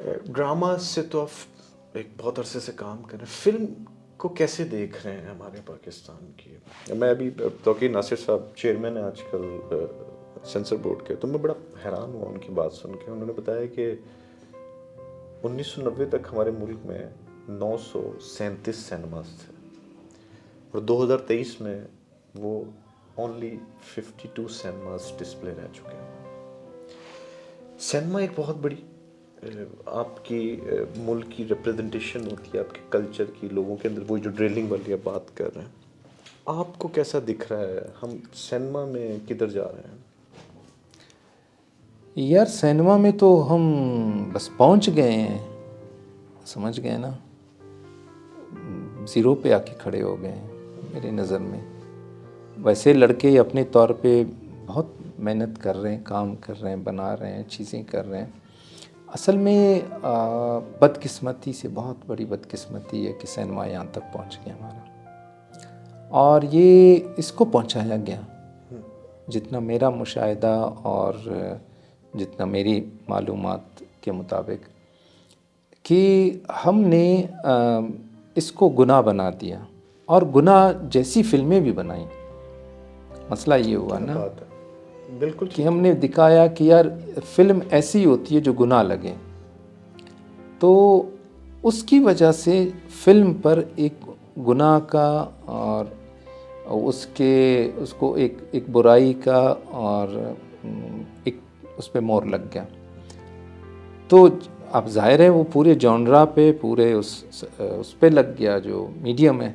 Drama سے تو آپ ایک بہت عرصے سے کام کر رہے ہیں، فلم کو کیسے دیکھ رہے ہیں ہمارے پاکستان کی؟ میں ابھی توقیر ناصر صاحب چیئرمین ہیں آج کل سینسر بورڈ کے، تو میں بڑا حیران ہوا ان کی بات سن کے. انہوں نے بتایا کہ 1990 تک ہمارے ملک میں 937 سینماز تھے اور 2023 میں وہ اونلی 52 سینماز ڈسپلے رہ چکے ہیں. سینما ایک بہت بڑی آپ کی ملک کی ریپرزنٹیشن ہوتی ہے، آپ کے کلچر کی، لوگوں کے اندر وہ جو ڈرلنگ والی آپ بات کر رہے ہیں، آپ کو کیسا دکھ رہا ہے؟ ہم سینما میں کدھر جا رہے ہیں؟ یار سینما میں تو ہم بس پہنچ گئے ہیں، سمجھ گئے نا، زیرو پہ آ کے کھڑے ہو گئے ہیں میری نظر میں. ویسے لڑکے اپنے طور پہ بہت محنت کر رہے ہیں، کام کر رہے ہیں، بنا رہے ہیں، چیزیں کر رہے ہیں. اصل میں بدقسمتی سے، بہت بڑی بدقسمتی ہے کہ سینما یہاں تک پہنچ گیا ہمارا، اور یہ اس کو پہنچایا گیا جتنا میرا مشاہدہ اور جتنا میری معلومات کے مطابق کہ ہم نے اس کو گناہ بنا دیا اور گناہ جیسی فلمیں بھی بنائیں. مسئلہ یہ ہوا نا بالکل کہ ہم نے دکھایا کہ یار فلم ایسی ہوتی ہے جو گناہ لگے، تو اس کی وجہ سے فلم پر ایک گناہ کا اور اس کو ایک برائی کا اور ایک اس پہ مور لگ گیا. تو اب ظاہر ہے وہ پورے جانرا پہ، پورے اس پہ لگ گیا جو میڈیم ہے.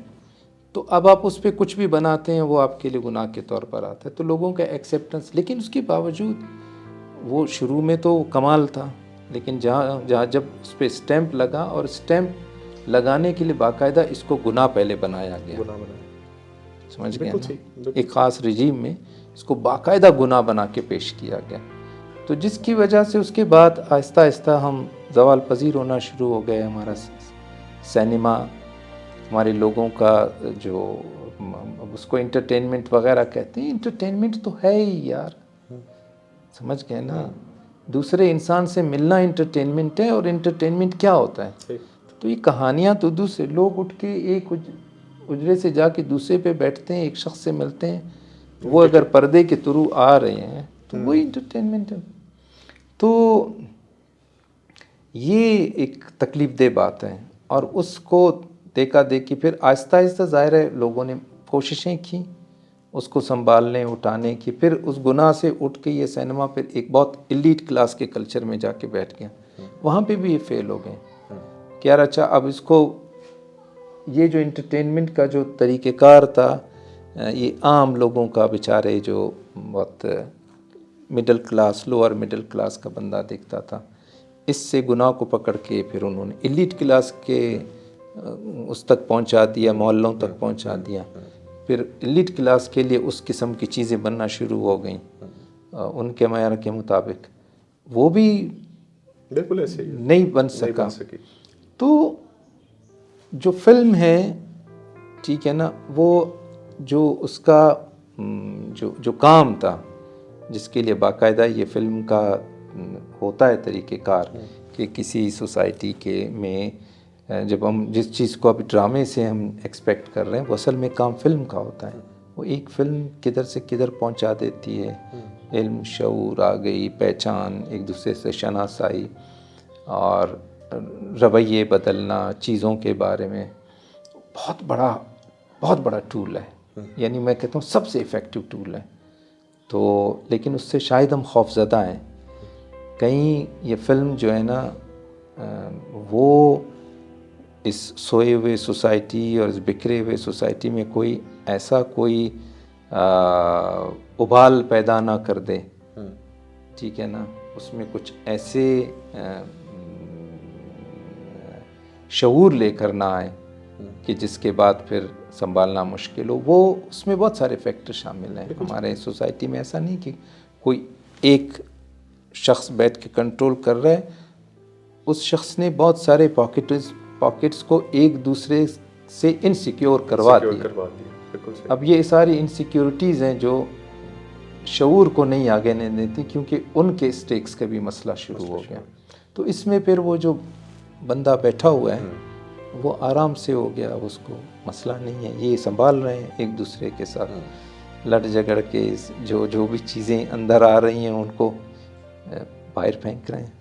تو اب آپ اس پہ کچھ بھی بناتے ہیں وہ آپ کے لیے گناہ کے طور پر آتا ہے. تو لوگوں کا ایکسیپٹنس، لیکن اس کے باوجود وہ شروع میں تو کمال تھا، لیکن جہاں جب اس پہ اسٹیمپ لگا، اور اسٹیمپ لگانے کے لیے باقاعدہ اس کو گناہ پہلے بنایا گیا، سمجھ گئے نا، ایک خاص رجیم میں اس کو باقاعدہ گناہ بنا کے پیش کیا گیا. تو جس کی وجہ سے اس کے بعد آہستہ آہستہ ہم زوال پذیر ہونا شروع ہو گئے. ہمارا سینما، ہمارے لوگوں کا جو اس کو انٹرٹینمنٹ وغیرہ کہتے ہیں، انٹرٹینمنٹ تو ہے ہی یار، سمجھ گئے نا، دوسرے انسان سے ملنا انٹرٹینمنٹ ہے. اور انٹرٹینمنٹ کیا ہوتا ہے؟ تو یہ کہانیاں تو دوسرے لوگ اٹھ کے ایک اجرے سے جا کے دوسرے پہ بیٹھتے ہیں، ایک شخص سے ملتے ہیں، وہ اگر پردے کے تھرو آ رہے ہیں تو وہی انٹرٹینمنٹ ہے. تو یہ ایک تکلیف دہ بات ہے، اور اس کو دیکھا دیکھی پھر آہستہ آہستہ ظاہر ہے لوگوں نے کوششیں کی اس کو سنبھالنے، اٹھانے کی. پھر اس گناہ سے اٹھ کے یہ سینما پھر ایک بہت ایلیٹ کلاس کے کلچر میں جا کے بیٹھ گیا. وہاں پہ بھی یہ فیل ہو گئے کہ یار اچھا اب اس کو، یہ جو انٹرٹینمنٹ کا جو طریقہ کار تھا، یہ عام لوگوں کا، بیچارے جو بہت middle class, lower middle class کا بندہ دیکھتا تھا، اس سے گناہ کو پکڑ کے پھر انہوں نے ایلیٹ کلاس کے اس تک پہنچا دیا، محلوں تک پہنچا دیا. پھر ایلیٹ کلاس کے لیے اس قسم کی چیزیں بننا شروع ہو گئیں ان کے معیار کے مطابق. وہ بھی بالکل ایسے نہیں بن سکی. تو جو فلم ہے، ٹھیک ہے نا، وہ جو اس کا جو کام تھا، جس کے لیے باقاعدہ یہ فلم کا ہوتا ہے طریقہ کار کہ کسی سوسائٹی کے میں جب ہم جس چیز کو ابھی ڈرامے سے ہم ایکسپیکٹ کر رہے ہیں، وہ اصل میں کام فلم کا ہوتا ہے. وہ ایک فلم کدھر سے کدھر پہنچا دیتی ہے. علم، شعور آ گئی، پہچان، ایک دوسرے سے شناسائی اور رویے بدلنا چیزوں کے بارے میں، بہت بڑا ٹول ہے. یعنی میں کہتا ہوں سب سے ایفیکٹو ٹول ہے. تو لیکن اس سے شاید ہم خوف زدہ ہیں کہیں یہ فلم جو ہے نا وہ اس سوئے ہوئے سوسائٹی اور اس بکھرے ہوئے سوسائٹی میں کوئی ایسا کوئی ابال پیدا نہ کر دے، ٹھیک ہے نا، اس میں کچھ ایسے شعور لے کر نہ آئے کہ جس کے بعد پھر سنبھالنا مشکل ہو. وہ اس میں بہت سارے فیکٹر شامل ہیں. ہمارے سوسائٹی میں ایسا نہیں کہ کوئی ایک شخص بیٹھ کے کنٹرول کر رہا ہے، اس شخص نے بہت سارے پاکٹس کو ایک دوسرے سے انسیکیور کروا دیا. اب یہ ساری انسیکیورٹیز ہیں جو شعور کو نہیں آگے نہیں دیتی، کیونکہ ان کے اسٹیکس کا بھی مسئلہ شروع ہو گیا. تو اس میں پھر وہ جو بندہ بیٹھا ہوا ہے وہ آرام سے ہو گیا، اس کو مسئلہ نہیں ہے، یہ سنبھال رہے ہیں ایک دوسرے کے ساتھ لڑ جھگڑ کے، جو بھی چیزیں اندر آ رہی ہیں ان کو باہر پھینک رہے ہیں۔